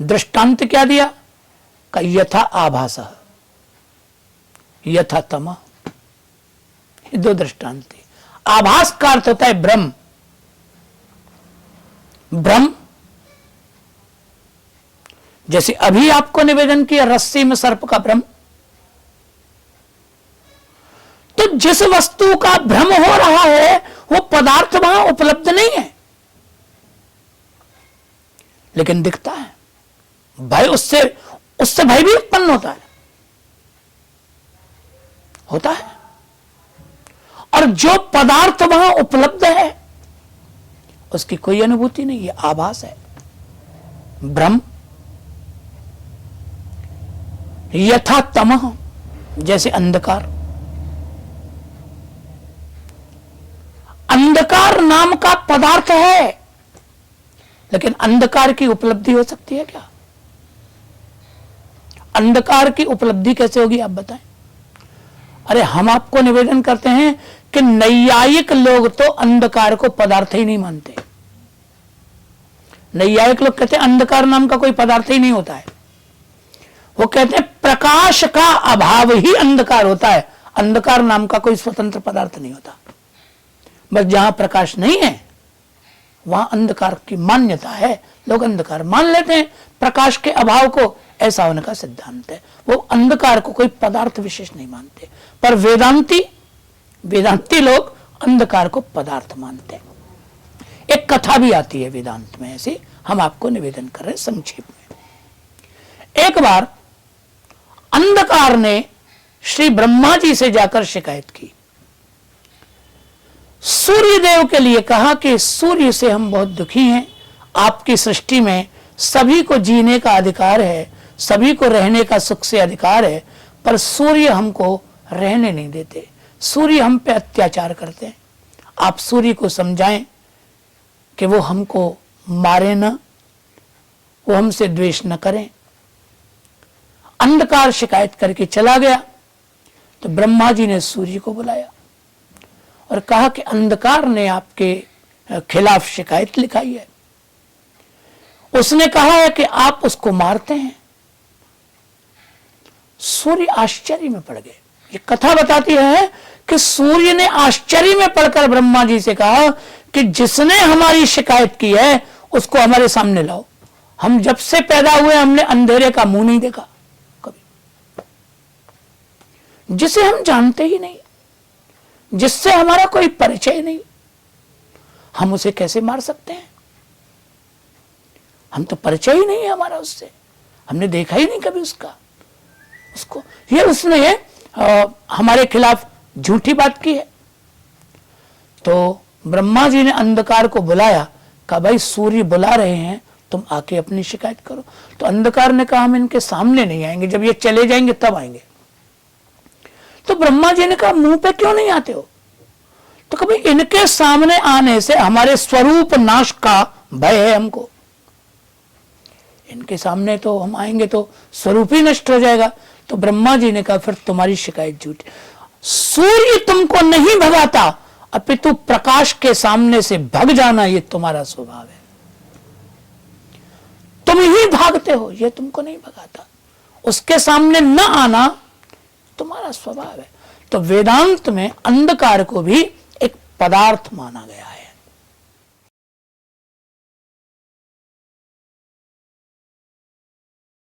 दृष्टांत क्या दिया? का यथा आभास यथा तम, दो दृष्टांत थे। आभास का अर्थ होता है ब्रह्म। ब्रह्म जैसे अभी आपको निवेदन किया रस्सी में सर्प का भ्रम, तो जिस वस्तु का भ्रम हो रहा है वो पदार्थ वहां उपलब्ध नहीं है, लेकिन दिखता है। भय उससे भय भी उत्पन्न होता है। और जो पदार्थ वहां उपलब्ध है उसकी कोई अनुभूति नहीं है, आभास है, भ्रम। यथा तमः, जैसे अंधकार। अंधकार नाम का पदार्थ है, लेकिन अंधकार की उपलब्धि हो सकती है क्या? अंधकार की उपलब्धि कैसे होगी आप बताएं? अरे हम आपको निवेदन करते हैं कि नैयायिक लोग तो अंधकार को पदार्थ ही नहीं मानते। नैयायिक लोग कहते हैं अंधकार नाम का कोई पदार्थ ही नहीं होता है। वो कहते हैं प्रकाश का अभाव ही अंधकार होता है, अंधकार नाम का कोई स्वतंत्र पदार्थ नहीं होता। बस जहां प्रकाश नहीं है वहां अंधकार की मान्यता है, लोग अंधकार मान लेते हैं, प्रकाश के अभाव को ऐसा होने का सिद्धांत है। वो अंधकार को कोई पदार्थ विशेष नहीं मानते। पर वेदांती लोग अंधकार को पदार्थ मानते हैं। एक कथा भी आती है वेदांत में ऐसी, हम आपको निवेदन कर रहे हैं संक्षेप में। एक बार अंधकार ने श्री ब्रह्मा जी से जाकर शिकायत की, सूर्य देव के लिए कहा कि सूर्य से हम बहुत दुखी हैं, आपकी सृष्टि में सभी को जीने का अधिकार है, सभी को रहने का सुख से अधिकार है, पर सूर्य हमको रहने नहीं देते, सूर्य हम पे अत्याचार करते हैं। आप सूर्य को समझाएं कि वो हमको मारे न, वो हमसे द्वेष न करें। अंधकार शिकायत करके चला गया तो ब्रह्मा जी ने सूर्य को बुलाया और कहा कि अंधकार ने आपके खिलाफ शिकायत लिखाई है, उसने कहा है कि आप उसको मारते हैं। सूर्य आश्चर्य में पड़ गए। ये कथा बताती है कि सूर्य ने आश्चर्य में पड़कर ब्रह्मा जी से कहा कि जिसने हमारी शिकायत की है उसको हमारे सामने लाओ। हम जब से पैदा हुए हमने अंधेरे का मुंह नहीं देखा कभी, जिसे हम जानते ही नहीं, जिससे हमारा कोई परिचय नहीं, हम उसे कैसे मार सकते हैं? हम तो परिचय ही नहीं है हमारा उससे, हमने देखा ही नहीं कभी उसको। ये उसने हमारे खिलाफ झूठी बात की है। तो ब्रह्मा जी ने अंधकार को बुलाया, कहा भाई सूर्य बुला रहे हैं, तुम आके अपनी शिकायत करो। तो अंधकार ने कहा हम इनके सामने नहीं आएंगे, जब ये चले जाएंगे तब आएंगे। तो ब्रह्मा जी ने कहा मुंह पे क्यों नहीं आते हो? तो कभी इनके सामने आने से हमारे स्वरूप नाश का भय है हमको, इनके सामने तो हम आएंगे तो स्वरूप ही नष्ट हो जाएगा। तो ब्रह्मा जी ने कहा फिर तुम्हारी शिकायत झूठी, सूर्य तुमको नहीं भगाता, अपितु प्रकाश के सामने से भग जाना ये तुम्हारा स्वभाव है, तुम ही भागते हो, ये तुमको नहीं भगाता। उसके सामने न आना तुम्हारा स्वभाव है। तो वेदांत में अंधकार को भी एक पदार्थ माना गया है।